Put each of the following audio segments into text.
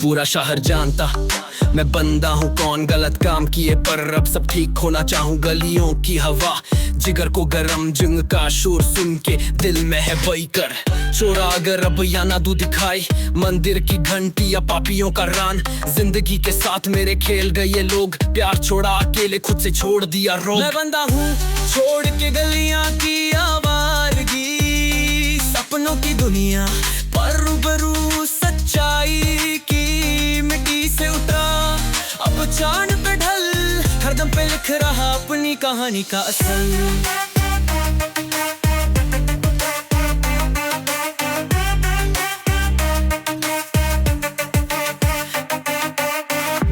पूरा शहर जानता मैं बंदा हूँ कौन, गलत काम किए पर अब सब ठीक होना चाहूँ। गलियों की हवा जिगर को गरम, जिंग का शोर सुन के दिल में है वही कर। चोरा अगर अब या ना दू दिखाई, मंदिर की घंटी या पापियों का रान। जिंदगी के साथ मेरे खेल गए लोग, प्यार छोड़ा अकेले खुद से छोड़ दिया रोग। मैं बंदा हूँ छोड़ के गलियां की आवारगी, सपनों की दुनिया पर रूबरू सच्चाई की। मिट्टी से उतरा अब चांद पे ढल, हरदम पे लिख रहा अपनी कहानी का असल।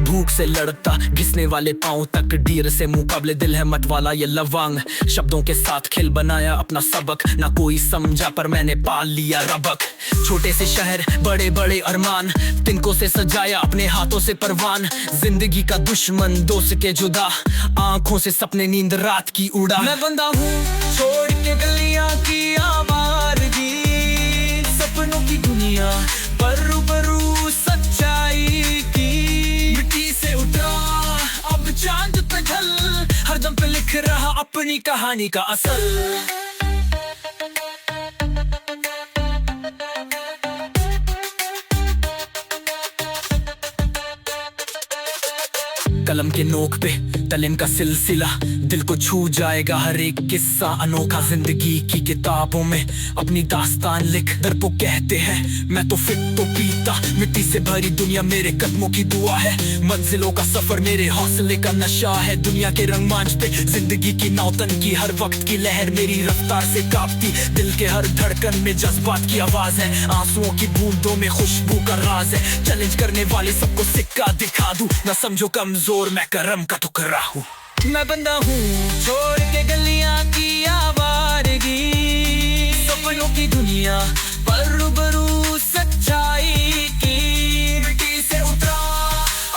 भूख से लड़ता घिसने वाले पांव तक, डीर से मुकाबले दिल है मत वाला ये लवांग। शब्दों के साथ खेल बनाया अपना सबक, ना कोई समझा पर मैंने पाल लिया रबक। छोटे से शहर बड़े बड़े अरमान, तिनकों से सजाया अपने हाथों से परवान। जिंदगी का दुश्मन दोस्त के जुदा, आंखों से सपने नींद रात की उड़ा। मैं बंदा हूँ छोड़ के गलियां की आवारगी, सपनों की दुनिया पर रूबरू सच्चाई की। चांद पे ढल, हरदम पे लिख रहा अपनी कहानी का असल। कलम के नोक पे तलीम का सिलसिला, दिल को छू जाएगा हर एक किस्सा अनोखा। जिंदगी की किताबों में अपनी दास्तान लिख, दर्पो कहते हैं मैं तो फिट तो पीता। मिट्टी से भरी दुनिया मेरे कदमों की दुआ है, मंजिलों का सफर मेरे हौसले का नशा है। दुनिया के रंगमंच पे जिंदगी की नौतन की, हर वक्त की लहर मेरी रफ्तार से कांपती। दिल के हर धड़कन में जज्बात की आवाज है, आंसुओं की बूंदों में खुशबू का राज है। चैलेंज करने वाले सबको सिक्का दिखा दूं, ना समझो कमजोर मैं करम का टुकड़ा हूँ। मैं बंदा हूँ छोड़ के गलियां की आवारगी, सपनों की दुनिया पर रूबरू सच्चाई की। मिट्टी से उतरा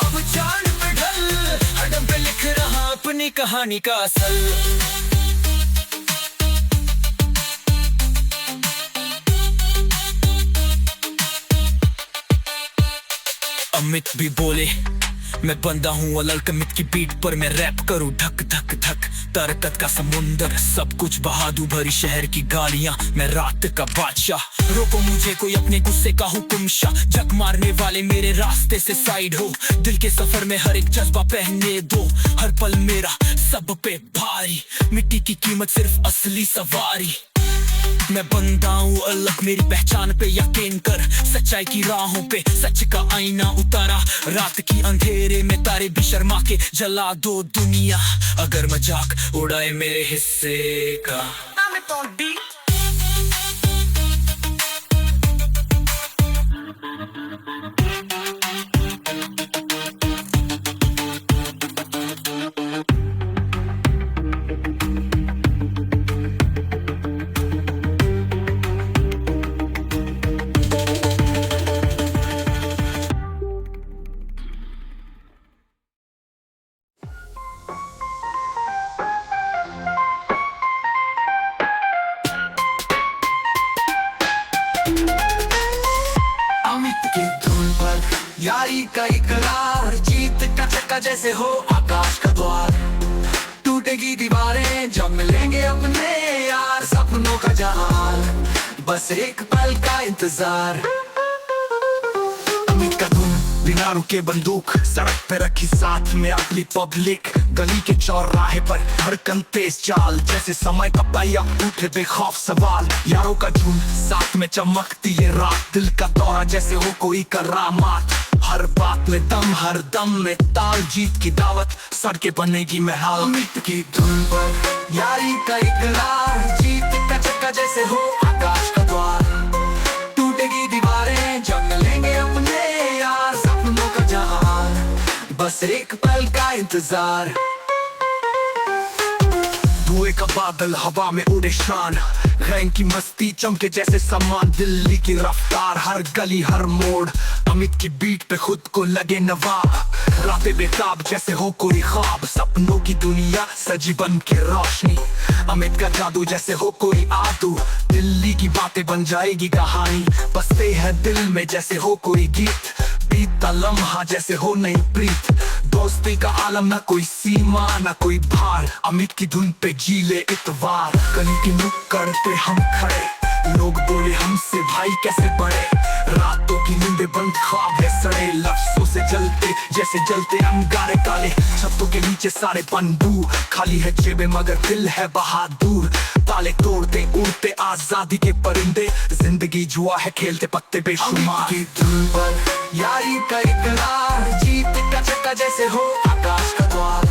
अब चांद पे ढल, हरदम पे लिख रहा अपनी कहानी का असल। अमित भी बोले मैं बंदा हूँ अलकमित की बीट पर मैं रैप करूँ धक धक धक। तरकत का समुंदर सब कुछ बहा दूं, भरी शहर की गालियां मैं रात का बादशाह। रोको मुझे कोई अपने गुस्से का हुक्मशाह, जग मारने वाले मेरे रास्ते से साइड हो। दिल के सफर में हर एक जज्बा पहनने दो, हर पल मेरा सब पे भारी। मिट्टी की कीमत सिर्फ असली सवारी। मैं बंदा हूँ अलग मेरी पहचान पे यकीन कर, सच्चाई की राहों पे सच का आईना उतारा। रात की अंधेरे में तारे भी शर्मा के जला दो दुनिया, अगर मजाक उड़ाए मेरे हिस्से का। यारी का इकरार, जीत का चक्का जैसे हो आकाश का द्वार। टूटेगी दीवारें जब मिलेंगे अपने यार, सपनों का जहान बस एक पल का इंतजार। अमित का धुन बिना रुके बंदूक, सड़क पे रखी साथ में अगली पब्लिक। गली के चौराहे पर धड़कन तेज चाल, जैसे समय का पहिया उठे बेखौफ सवाल। यारों का झुंड साथ में चमकती ये रात, दिल का दौरा जैसे हो कोई करामात। हर बात में दम हर दम में ताल, जीत की दावत सड़कें बनेगी महल। अमित की धुन पर यारी का इकरार, जीत का चक्का जैसे हो आकाश का द्वार। टूटेगी दीवारें जब मिलेंगे अपने यार, सपनों का जहान बस एक पल का इंतजार। धुएं का बादल हवा में उड़े शान, गैंग की मस्ती चमके जैसे सामान। दिल्ली की रफ्तार हर गली हर मोड़, अमित की बीट पे खुद को लगे नवाब। रातें बेताब जैसे हो कोई ख्वाब, सपनों की दुनिया सजी बन के रोशनी। अमित का जादू जैसे हो कोई आदू, दिल्ली की बातें बन जाएगी कहानी। बसते हैं दिल में जैसे हो कोई गीत, बीतता लम्हा जैसे हो नई प्रीत। दोस्ती का आलम ना कोई सीमा ना कोई भार, अमित की धुन पे जीले इतवार। गली की नुक्कड़ पे हम खड़े, लोग बोले हमसे भाई कैसे बढ़े। रातों की नींदें बंद, ख्वाब है सड़े, लफ्जों से जलते जैसे जलते अंगारे काले। छतों के नीचे सारे बंदूक, खाली है जेबें मगर दिल है बहादुर। ताले तोड़ते उड़ते आजादी के परिंदे, जिंदगी जुआ है खेलते पत्ते बेशुमार। की धुन पर यारी का इकरार, जीत का चक्का जैसे हो आकाश का द्वार।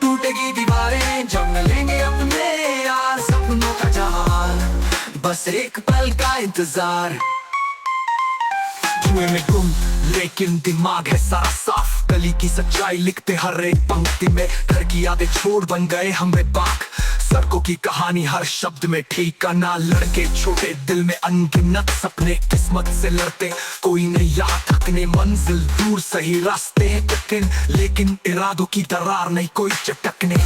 टूटेगी दीवारें जम लेंगे अपने यार, सपनों का जहान बस एक पल का इंतजार। धुएं में गुम लेकिन दिमाग है सारा साफ, गली की सच्चाई लिखते हर एक पंक्ति में। घर की यादें छोड़ बन गए हमें बाग, सड़कों की कहानी हर शब्द में ठिकाना। लड़के छोटे दिल में अनगिनत सपने, किस्मत से लड़ते कोई नहीं यहाँ थकने। मंजिल दूर सही रास्ते हैं कठिन, लेकिन इरादों की दरार नहीं कोई चटकने।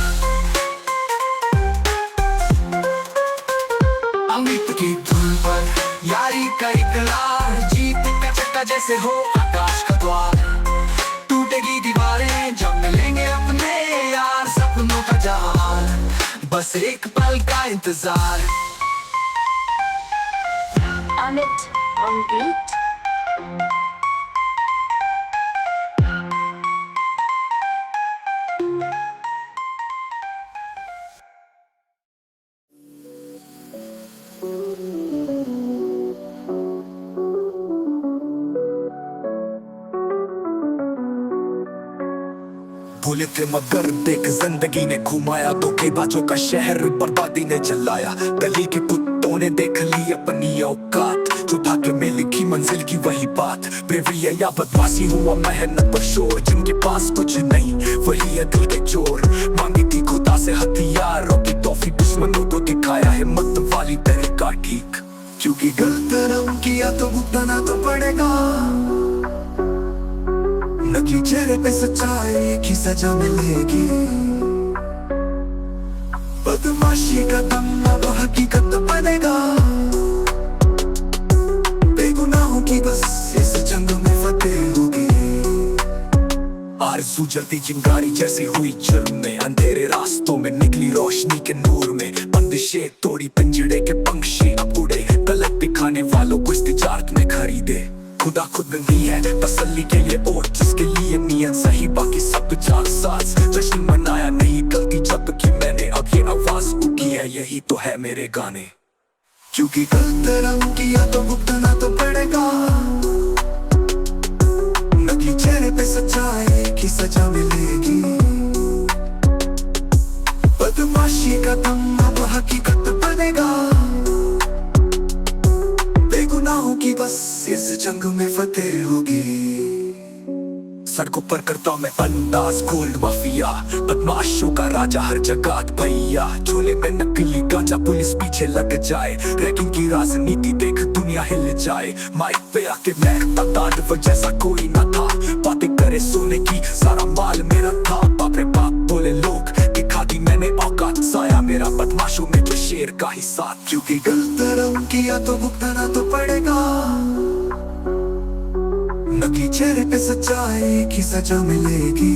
अमित की धुन पर यारी का इकरार, जीत का चक्का जैसे हो आकाश का द्वार। टूटेगी दीवारें जब मिलेंगे अपने यार, सपनों का जहान बस एक पल का इंतजार। Amit on beat. भूले थे मगर देख जिंदगी ने घुमाया, धोखेबाजों का शहर बर्बादी ने जलाया। गली के कुत्तों ने देख ली अपनी औकात, जो भाग्य में लिखी मंजिल की वही बात। बेवरिया या बदमाशी हुआ मेहनत पर शोर, जिनके पास कुछ नहीं वही है दिल के चोर। मांगी थी खुदा से हथियारों की तोहफी, दुश्मनों को दिखाया हिम्मत वाली तरीका ठीक। क्योंकि गलत रंग किया तो भुगतना तो पड़ेगा, नकली चेहरे पे सच्चाई की सजा मिलेगी। बदमाशी का दम अब हकीकत बनेगा, बेगुनाहों की बस इस जंग में फतेह होगी। आरज़ू जलती चिंगारी जैसी हुई जुर्म में, अंधेरे रास्तों में निकली रोशनी के नूर में। बंदिशें तोड़ी पिंजड़े के पंछी अब उड़े, गलत दिखाने वालों को इस तिजारत में खरीदे। खुदा खुद नहीं है तसल्ली के लिए और जिसके लिए नियत सही, बाकी सब जालसाज। जश्न मनाया नहीं गलती जब की मैंने, अब ये आवाज उठी है यही तो है मेरे गाने। क्योंकि गलत रंग किया तो भुगतना तो पड़ेगा, नकली चेहरे पे सच्चाई की सजा मिलेगी। बदमाशी का दम अब हकीकत बनेगा, बेगुनाहों की बस इस जंग में फतेह होगी। सड़कों पर करता मैं अंदाज गोल्ड माफिया, बदमाशों का राजा हर जगह भैया। झोले में नकली गांजा पुलिस पीछे लग जाए, रैगिंग की राजनीति देख दुनिया हिल जाए। माइक पे आके महकता तांडव जैसा कोई ना था, बातें करे सोने की सारा माल मेरा था। बाप रे बाप बोले लोग, दिखा दी मैंने औकात, साया मेरा बदमाशों में तो शेर का ही साथ। क्योंकि गलत रंग किया तो भुगतना तो पड़ेगा, नकली चेहरे पे सच्चाई की सजा मिलेगी।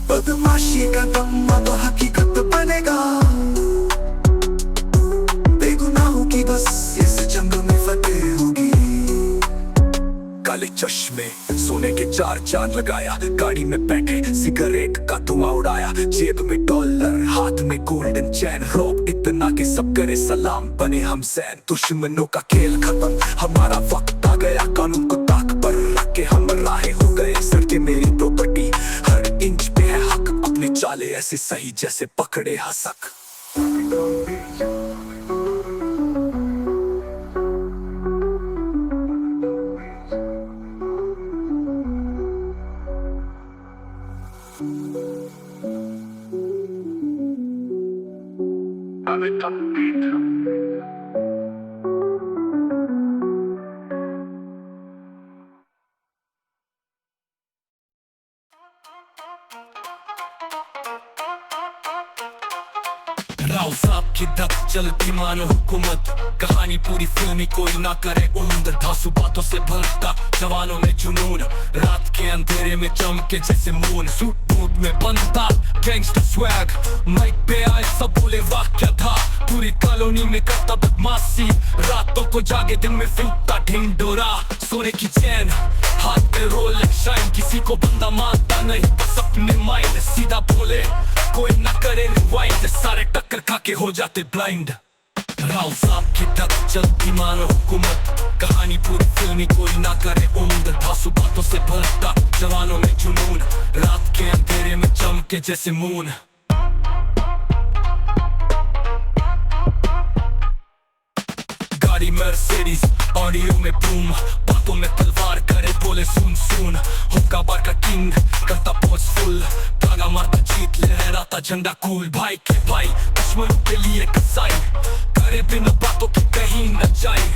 बदमाशी का दम अब हकीकत बनेगा, बेगुनाहों की बस इस जंग में फतेह होगी। काले चश्मे सोने के चार चांद लगाया, गाड़ी में बैठे सिगरेट का धुआं उड़ाया। जेब में डॉलर हाथ में गोल्डन चैन, रौब इतना कि सब करे सलाम बने हम सैन। दुश्मनों का खेल खत्म हमारा वक्त आ गया, कानून को ताक पर रख के हम राहे हो गए। सड़कें मेरी प्रॉपर्टी हर इंच पे है हक, अपने चाले ऐसे सही जैसे पकड़े हसक। राव साहब की धक चलती मानो हुकूमत, कहानी पूरी फिल्मी कोई ना करे उम्र, धांसू बातों से भरता जवानों में जुनून, रात के अंधेरे में चमके जैसे मून, सूट बूट में बनता गैंगस्टर स्वैग, माइक पे आए सब बोले वाह क्या था, पूरी कॉलोनी में करता बदमाशी, रातों को जागे दिन में फूटता ढिंडोरा, सोने की चैन हाथ पे रोल शाइन, किसी को बंदा मानता नहीं बस अपने माइंड, सीधा बोले कोई ना करे रिवाइंड, सारे टक्कर खा के हो जाते ब्लाइंड। राव साहब की धक चलती मानो हुकूमत, कहानी पूरी फिल्मी कोई ना करे उम्र, धांसू बातों से भरता जवानों में जुनून, रात के अंधेरे में चमके जैसे मून। गाड़ी मर्सिडीज ऑडियो में बूम, बातों में तलवार करे बोले सुन सुन, हुक्का बार का किंग करता पोस्ट फुल, तागा मारता जीत लहराता झंडा कूल, भाई के भाई दुश्मनों के लिए कसाई, करे बिना बातों के कहीं न जाए,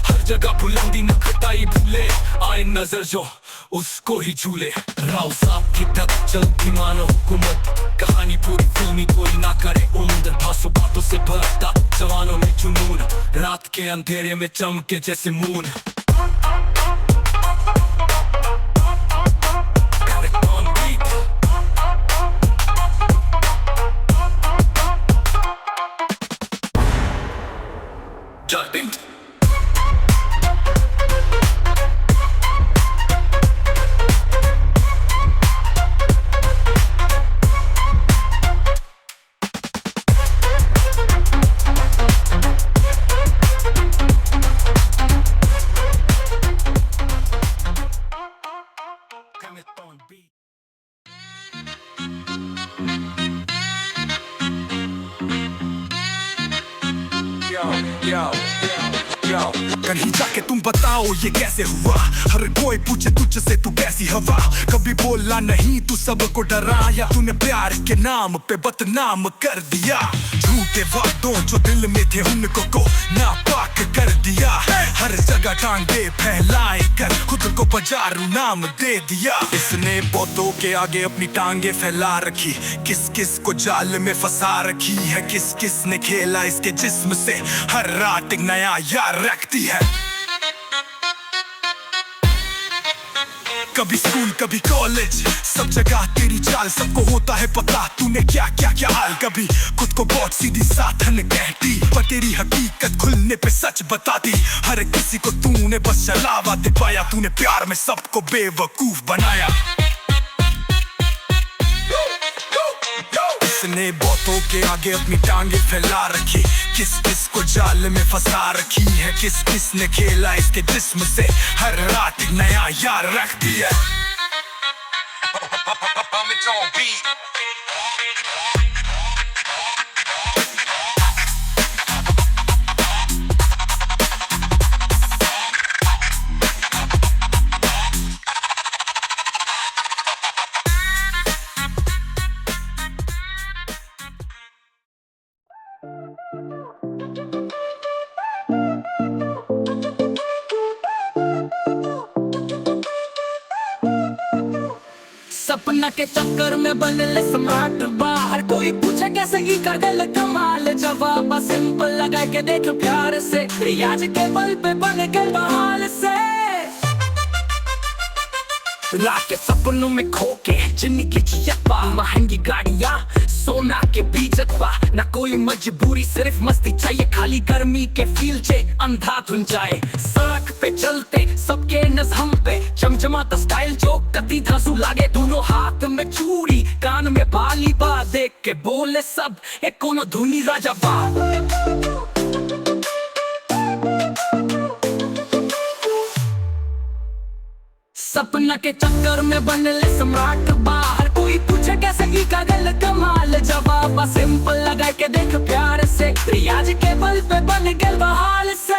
हर जगह बुलंदी न खटाई भूले, आए नजर जो उसको ही झूले। राव साहब की धक चलती मानो हुकूमत, कहानी पूरी फिल्मी कोई ना करे उम्र, धांसू बातों से भरता जवानों में जुनून, रात के अंधेरे में चमके जैसे मून। Judgment. कहीं जाके तुम बताओ ये कैसे हुआ, हर कोई पूछे तुझसे तू कैसी हवा, कभी बोला नहीं तू सबको डराया, तूने प्यार के नाम पे बदनाम कर दिया, झूठे वादों जो दिल में थे उनको को नापाक कर दिया, हर जगह टांगे फैलाए कर खुद को बाजारू नाम दे दिया, इसने बहुतों के आगे अपनी टांगे फैला रखी, किस किस को जाल में फंसा रखी है, किस किस ने खेला इसके जिस्म से, हर रात एक नया यार रखती है, कभी स्कूल कभी कॉलेज सब जगह तेरी चाल, सबको होता है पता तूने क्या क्या क्या हाल, कभी खुद को बहुत सीधी साधन कहती पर तेरी हकीकत खुलने पे सच बताती, हर किसी को तूने बस चलावा दे पाया, तूने प्यार में सबको बेवकूफ बनाया, इसने बहुतों के आगे अपनी टांगे फैला रखी, किस किस को जाल में फंसा रखी है, किस किस ने खेला इसके जिस्म से, हर रात एक नया यार रखती है। सपना के चक्कर में बनले स्मार्ट, बाहर कोई पूछे कैसे ही कर गए कमाल, जवाब सिंपल लगा के देख प्यार से, रियाज के बल पे बन गए बहाल से, रात के सपनों में खो के जिंदगी जियपा, महंगी गाड़ियां सोना के बीजतवा, ना कोई मजबूरी सिर्फ मस्ती चाहिए, खाली गर्मी के फील चे अंधा धुन जाए, सड़क पे चलते सबके नजम पे चमचमाता स्टाइल जो कती धांसू लागे, दोनों हाथ में चूड़ी कान में बाली बा, देख के बोले सब एक कोनो धुनी राजा बा, सपना के चक्कर में बनले सम्राट, बाहर कोई पूछे कैसे ही का गल कमाल, जवाब सिंपल लगा के देख प्यार से, रियाज के बल पे बन गए बहाल से,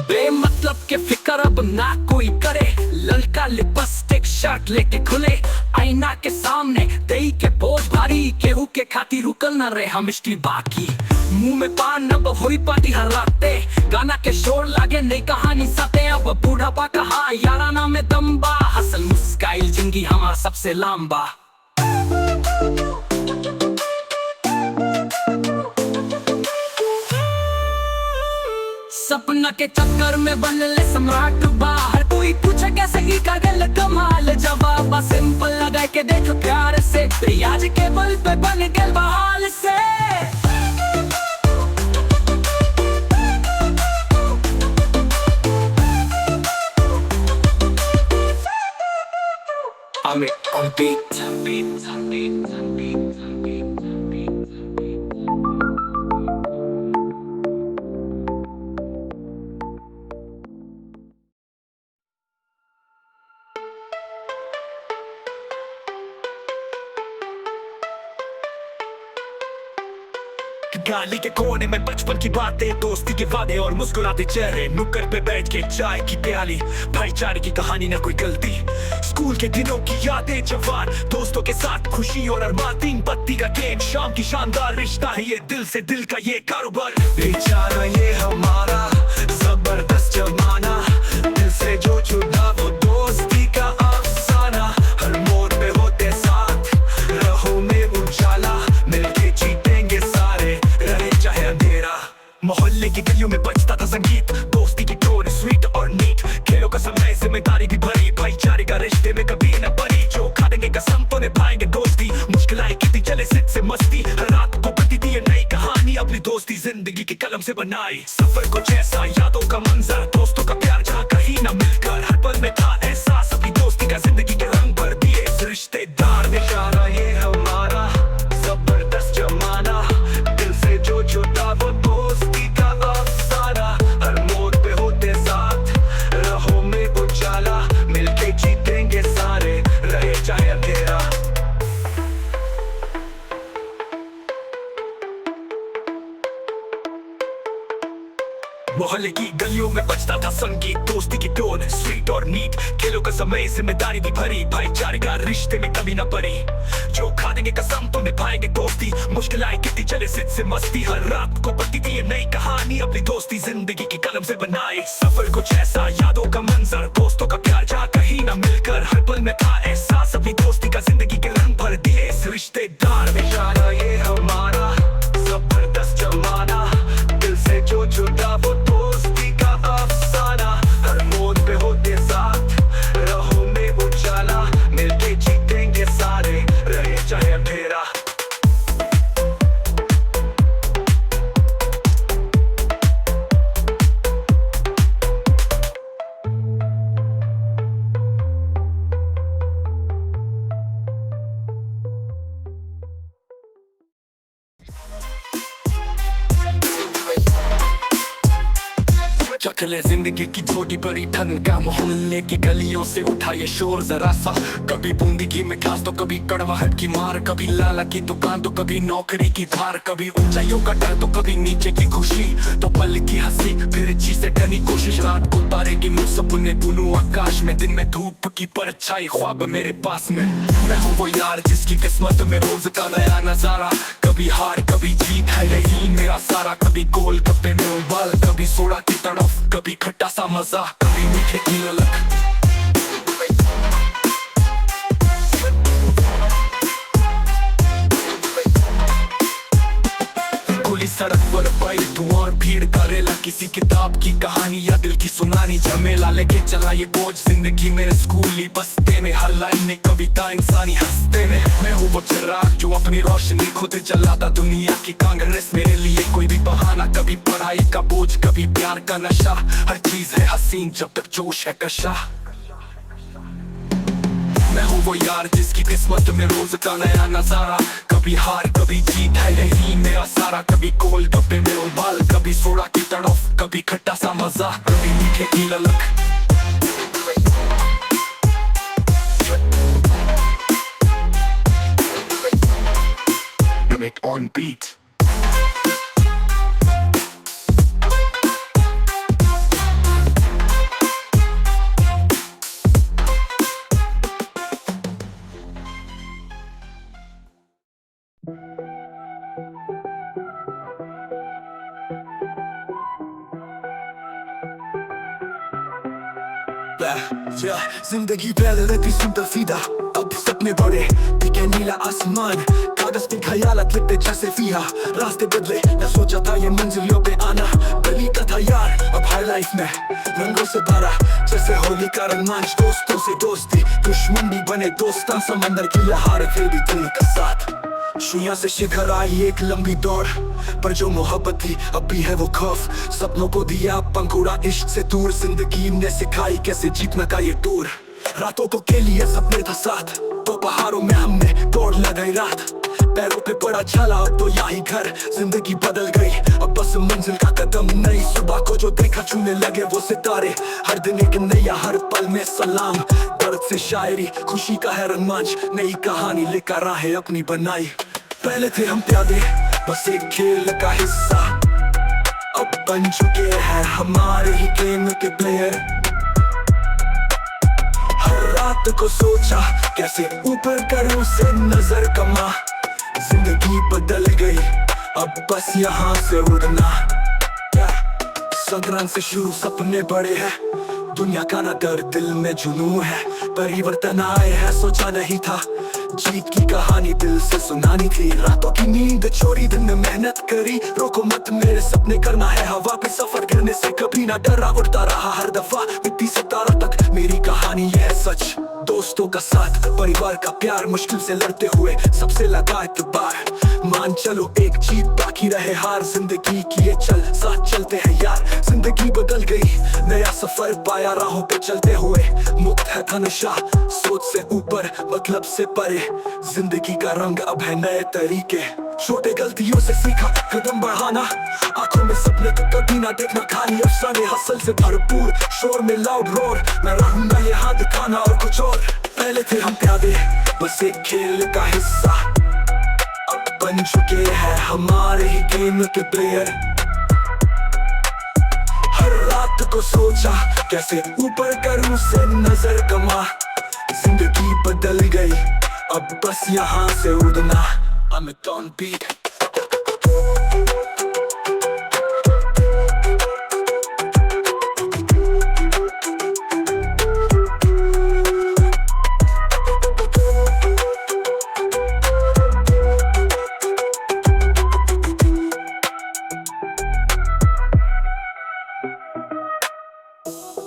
बेमतलब के फिक्र अब ना कोई करे, ललका लिपस्टिक शर्ट लेके खुले आईना के सामने दही के बोझ भारी केहू के खाती रुकल न रहे हम स्टी बाकी मुंह में पान नब हुई पाती हराते गाना के शोर लागे नई कहानी साथे अब बूढ़ापा कहा याराना में दम्बा हसल मुस्काइल जिंदगी हमारा सबसे लंबा सपना के चक्कर में बन ले सम्राट बाहर कोई पूछे कैसे ही का गल कमाल जवाब सिंपल लगा के देख प्यार से रियाज के बल पे बन गए बहाल से I'm on beat. गाली के कोने में बचपन की बातें दोस्ती के वादे और मुस्कुराते चेहरे नुक्कड़ पे बैठ के चाय की प्याली भाईचारे की कहानी ना कोई गलती स्कूल के दिनों की यादें जवान दोस्तों के साथ खुशी और अरमान तीन पत्ती का गेम शाम की शानदार रिश्ता है ये दिल से दिल का ये कारोबार बेचारा ये हमारा जबरदस्त जमाना दिल से जो जुड़ा वो दोस्ती का अफसाना हर मोड़ पे होते साथ रहो में उजाला मिलके जीतेंगे सारे रहे चाहे अंधेरा मोहल्ले की गलियों में बजता था संगीत दोस्ती की टोन स्वीट और नीट खेलों का समय जिम्मेदारी भी भरी भाईचारे का रिश्ते में कभी न पड़ी जो खा देंगे कसम तो निभाएंगे दोस्ती मुश्किलें कितनी चले सिद्ध से मस्ती हर रात को प्रतीति ये नई कहानी अपनी दोस्ती जिंदगी के कलम से बनाई सफर को जैसा यादों का मंजर दोस्तों का प्यार जहाँ कहीं न मिलकर हर पल में था एहसास अपनी दोस्ती का जिंदगी के रंग भर दिए रिश्तेदार निशाना ये हमारा जबरदस्त जमाना दिल से जो जुड़ा वो दोस्ती का अफसाना हर मोड़ पे होते साथ रहो में उजाला मिलके जीतेंगे सारे रहे चाहे अंधेरा मोहल्ले की गलियों में बजता था संगीत दोस्ती की टोन स्वीट और नीट खेलों का समय जिम्मेदारी भी भरी भाईचारे का रिश्ते में कभी न पड़ी जो खा देंगे कसम तो निभाएंगे दोस्ती मुश्किल आए कितनी चले सिद्ध से मस्ती हर रात को बढ़ती थी ये नई कहानी अपनी दोस्ती जिंदगी की कलम से बनाई सफर कुछ ऐसा यादों का मंजर दोस्तों का प्यार जहाँ कहीं न मिलकर हर पल में था एहसास अपनी दोस्ती का जिंदगी के रंग भर दिए रिश्तेदार निशाना ये हमारा जबरदस्त जमाना दिल से जो जुड़ा वो दोस्ती का अफसाना हर मोड़ पे होते साथ रहो में उजाला मिलके जीतेंगे सारे रहे चाहे अंधेरा चले जिंदगी की छोटी बड़ी ठन का मोहल्ले की गलियों से उठा ये शोर जरा सा कभी बूंदी की मिठास तो कभी कड़वाहट की मार कभी लाला की दुकान तो कभी नौकरी की धार कभी ऊंचाइयों का डर तो कभी नीचे की खुशी तो पल की हंसी फिर जी से डरनी कोशिश रात को तारे की मुझ सपने बुनूं आकाश में दिन में धूप की परछाई ख्वाब मेरे पास में मैं हूँ वो यार जिसकी किस्मत में रोज का नया नजारा कभी हार कभी जीत है यही मेरा सारा कभी गोल गप्पे में उबाल कभी सोडा की तड़फ कभी खट्टा सा मजा कभी मीठे की ललक खुली सड़क पर बैल तू और भीड़ करेला किसी किताब की कहानी या दिल की सुनानी झमेला लेके चला ये बोझ जिंदगी मेरे स्कूली बस्ते में हर लाइन में कविता इंसानी हंसते में मैं हूँ वो चिराग जो अपनी रोशनी खुद जलाता दुनिया की कांग्रेस मेरे लिए कोई भी बहाना कभी पढ़ाई का बोझ कभी प्यार का नशा हर चीज है हसीन जब तक जोश है कशा मैं हूँ वो यार जिसकी किस्मत में रोज का नया नजारा कभी हार कभी जीत है यही मेरा सारा कभी गोल गप्पे में उबाल कभी सोडा की तड़फ कभी खट्टा सा मजा कभी मीठे की ललक On beat. जिंदगी पहले रहती सुंदर सीधा, अब सपने बड़े दिखे नीला आसमान, कागज पे ख्यालात लिखते जैसे फीहा। रास्ते बदले न सोचा था ये मंजिलों पे आना, गली का था यार अब हर लाइफ में रंगों से भरा जैसे होली का रंगमंच। दोस्तों से दोस्ती दुश्मन भी बने दोस्ता, समंदर की लहर फिर भी दिल का साथ। शुइयां से शिखर आई एक लंबी दौड़, पर जो मोहब्बत थी अब भी है वो खौफ। सपनों को दिया पंखुड़ा इश्क से दूर, जिंदगी ने सिखाई कैसे जीतना का ये टूर। रातों को के लिए सपने था साथ, तो पहाड़ों में हमने दौड़ लगाई रात। पैरों पे पड़ा छाला अब तो यही घर, जिंदगी बदल गई अब बस मंजिल का कदम। नई सुबह को जो देखा छूने लगे वो सितारे, हर दिन एक नया हर पल में सलाम। दर्द से शायरी खुशी का है रंगमंच, नई कहानी लेकर राहें अपनी बनाई। पहले थे हम प्यादे बस एक खेल का हिस्सा, अब बन चुके हैं हमारे ही गेम के प्लेयर। हर रात को सोचा कैसे ऊपर करूं से नजर कमा, जिंदगी बदल गई अब बस यहाँ से उड़ना। संक्रांत से शुरू सपने बड़े हैं, दुनिया का ना डर दिल में जुनून है। परिवर्तन आए हैं सोचा नहीं था, जीत की कहानी दिल से सुनानी थी। रातों की नींद छोड़ी दिन में मेहनत करी, रोको मत मेरे सपने करना है हवा पे सफर। करने से कभी ना डरा, उड़ता रहा हर दफा मिट्टी से तारों तक मेरी कहानी ये है सच। दोस्तों का साथ परिवार का प्यार, मुश्किल से लड़ते हुए सबसे लगा एतबार। मान चलो एक जीत बाकी रहे हार, जिंदगी की ये चल साथ चलते हैं यार। जिंदगी बदल गई नया सफर पाया राहों पे चलते हुए, मुक्त है था नशा सोच से ऊपर मतलब से परे। जिंदगी का रंग अब है नए तरीके, छोटे गलतियों से सीखा कदम बढ़ाना। आंखों में सपने तो कभी ना देखना खाली अफसाने, हसल से भरपूर शोर में लाउड रोर। मैं रहूंगा यहाँ दिखाना और कुछ और। पहले थे हम प्यादे बस एक खेल का हिस्सा, अब बन चुके हैं हमारे ही गेम के प्लेयर। हर रात को सोचा कैसे ऊपर करूं से नजर कमा, जिंदगी बदल गई अब बस यहाँ से उड़ना। I'm a Don Beat.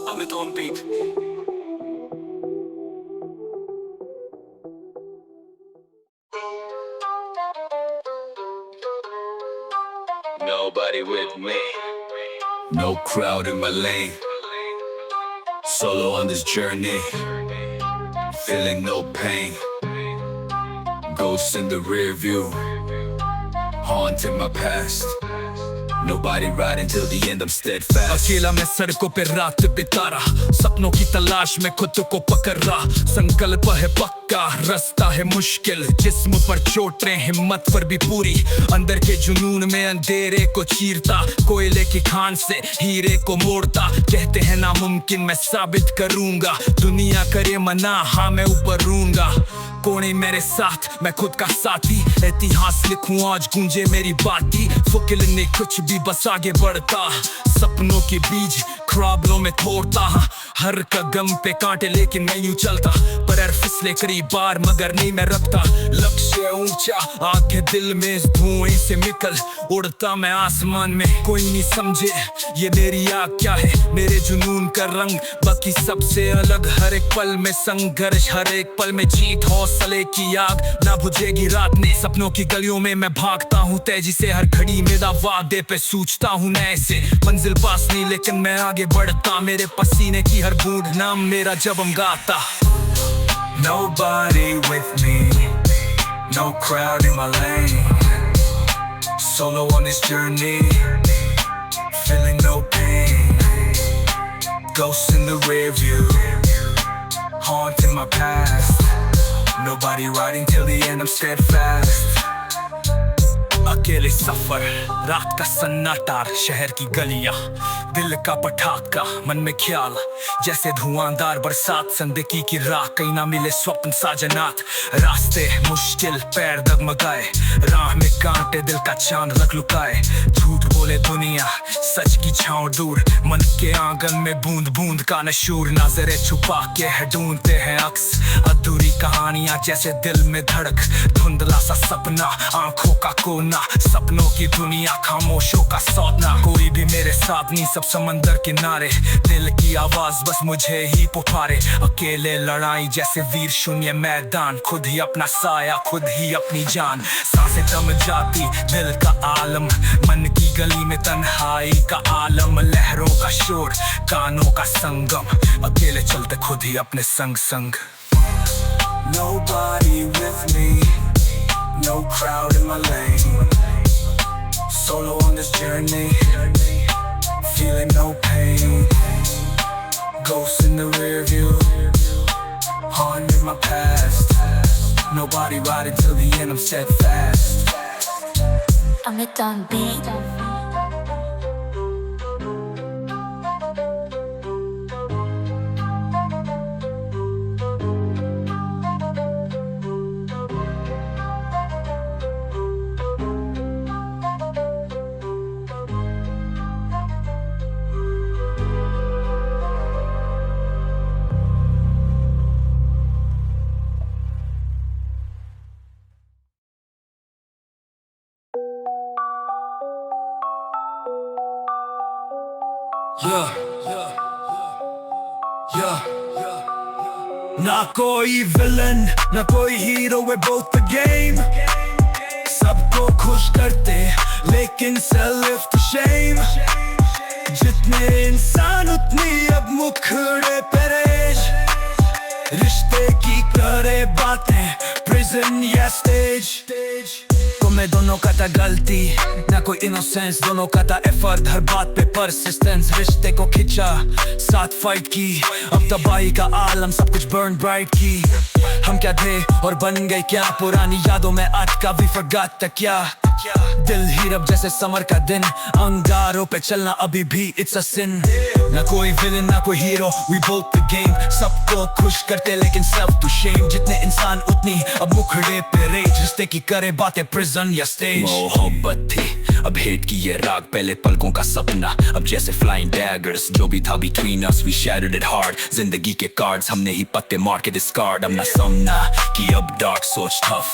I'm a Don Beat. Nobody with me, no crowd in my lane, solo on this journey, feeling no pain. Ghosts in the rear view, haunting my past. Nobody riding till the end, I'm steadfast. अकेला मैं सड़कों पे रात बिता रहा, सपनों की तलाश में खुद को पकड़ रहा। संकल्प है पक्का रास्ता है मुश्किल, जिस्म पर चोटें हिम्मत पर भी पूरी। अंदर के जुनून में अंधेरे को चीरता, कोयले की खान से हीरे को मोड़ता। कहते हैं नामुमकिन मैं साबित करूंगा, दुनिया करे मना हाँ मैं ऊपर रहूंगा। कोने मेरे साथ मैं खुद का साथी, इतिहास लिखूं आज गूंजे मेरी बाती। फुकिल ने कुछ भी बस आगे बढ़ता, सपनों के बीज ख्वाबों में तोड़ता। हर कदम पे कांटे लेकिन मैं यूं चलता, पर फिसले कई बार मगर नहीं मैं रखता। लक्ष्य ऊंचा आंखें दिल में इस धुएं से निकल, उड़ता मैं आसमान में कोई नहीं समझे ये मेरी आग क्या है। मेरे जुनून का रंग बाकी सबसे अलग, हर एक पल में संघर्ष हर एक पल में जीत। हौसले की आग ना बुझेगी रात में, सपनों की गलियों में मैं भागता हूँ तेजी से। हर घड़ी मेरा वादे पे सूझता हूँ नए से, मंजिल पास नहीं लेकिन मैं आगे बढ़ता। मेरे पसीने की हर बूंद नाम मेरा जब हम गाता। Nobody with me, no crowd in my lane, solo on this journey, feeling no pain. Ghosts in the rear view, haunting my past. Nobody riding till the end, I'm steadfast. अकेले सफर रात का सन्नाटा, शहर की गलियां दिल का पटाखा। मन में ख्याल जैसे धुआंधार बरसात, जिंदगी की राह कहीं ना मिले स्वप्न साजनात। रास्ते मुश्किल पैर डगमगाए, राह में कांटे दिल का चांद लग लुकाए। झूठ बोले दुनिया सच की छांव दूर, मन के आंगन में बूंद बूंद का नशूर, नजरें छुपा के है ढूंढते हैं अक्स, अधूरी कहानियां जैसे दिल में धड़क, धुंधला सा सपना आंखों का कोना, सपनों की दुनिया खामोशों का सौदा, कोई भी मेरे साथ नहीं, सब समंदर किनारे, दिल की आवाज बस मुझे ही पुकारे, अकेले लड़ाई जैसे वीर शून्य मैदान, खुद ही अपना साया खुद ही अपनी जान, सांसें थम जाती दिल का आलम, मन की गली में तन्हाई का आलम, लहरों का शोर कानों का संगम, अकेले चलते खुद ही अपने संग संग। Nobody with me, no crowd in my lane, solo on this journey, feeling no pain, ghosts in the rear view, haunting my past, nobody riding till the end, I'm steadfast. Amit on beat. ना कोई villain ना कोई hero, we're both the game, सबको खुश करते लेकिन self to shame, जितने इंसान उतनी अब मुखड़े पे रेश, रिश्ते की करे बातें prison या stage, तुम्हें दोनों का था गलती ना कोई इनोसेंस, दोनों का था एफर्ट, हर बात पे परसिस्टेंस, रिश्ते को खिंचा साथ फाइट की, अब तबाही का आलम सब कुछ बर्न ब्राइट की, हम क्या थे और बन गए क्या, पुरानी यादों में अटका भी फॉरगॉट क्या, दिल हीरब जैसे समर का दिन, अंगारों पे चलना अभी भी इट्स अ सिन, ना कोई विलन ना कोई hero, we both the game, सबको खुश करते लेकिन self to shame, जितने इंसान उतनी अब मुखड़े पे रेज, रिश्ते की करे बातें prison या stage, मोहब्बत थी अब हेट की ये राग, पहले पलकों का सपना अब जैसे flying daggers, जो भी था between us we shattered it hard, जिंदगी के कार्ड्स हमने ही पत्ते मार के discard, अब ना समझना कि अब dark सोच tough,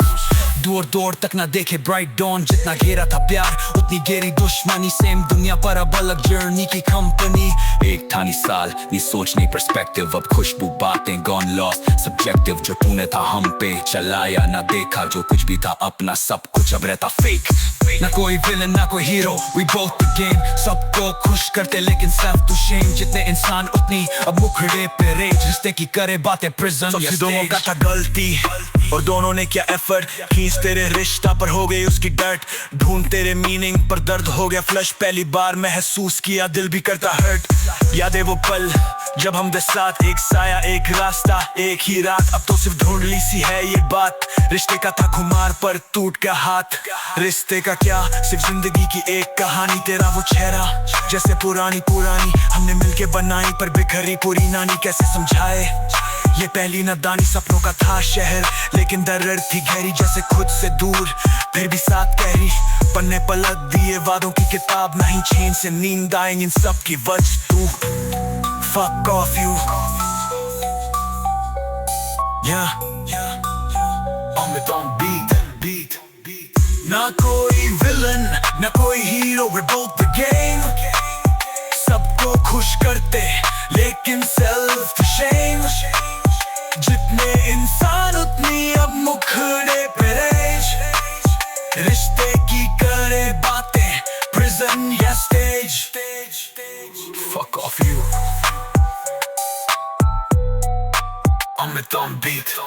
दूर दूर तक ना देखे bright dawn, जितना घेरा था प्यार उतनी गहरी दुश्मनी, सेम दुनिया पर अब अलग जर्नी की कंपनी, एक था नी साल नी सोच नी पर्सपेक्टिव, अब खुशबू बातें gone lost subjective, जो तूने था हम पे चलाया ना देखा, जो कुछ भी था अपना सब कुछ अब रहता fake, ना कोई विलन ना कोई hero, we both the game, सबको खुश करते लेकिन self to shame, जितने इंसान उतनी अब मुखड़े पे रेज, रिश्ते की करे बातें prison या stage, दोनों का था गलती और दोनों ने क्या एफर्ट, खींच तेरे रिश्ता पर हो गई उसकी डर्ट, ढूंढ तेरे मीनिंग पर दर्द हो गया फ्लश, पहली बार महसूस किया दिल भी करता हर्ट, यादें वो पल जब हम थे साथ, एक साया एक रास्ता एक ही रात, अब तो सिर्फ ढूंढ ली सी है ये बात, रिश्ते का था खुमार पर टूट का हाथ, रिश्ते का क्या सिर्फ जिंदगी की एक कहानी, तेरा वो चेहरा जैसे पुरानी पुरानी हमने मिलके बनाई पर बिखरी पूरी नानी, कैसे समझाए ये पहली नादानी, सपनों का था शहर लेकिन दर्द थी गहरी, जैसे खुद से दूर फिर भी साथ गहरी, पन्ने पलट दिए वादों की किताब, नहीं चैन से नींद आएंगे इन सब की वजह तू, fuck off you, yeah, Amit on beat, ना कोई विलन ना कोई hero, we're both the game, सबको खुश करते लेकिन self to shame, जितने इंसान उतनी अब मुखड़े पे रेज, रिश्ते की करे बातें prison या stage, fuck off you, Amit on beat.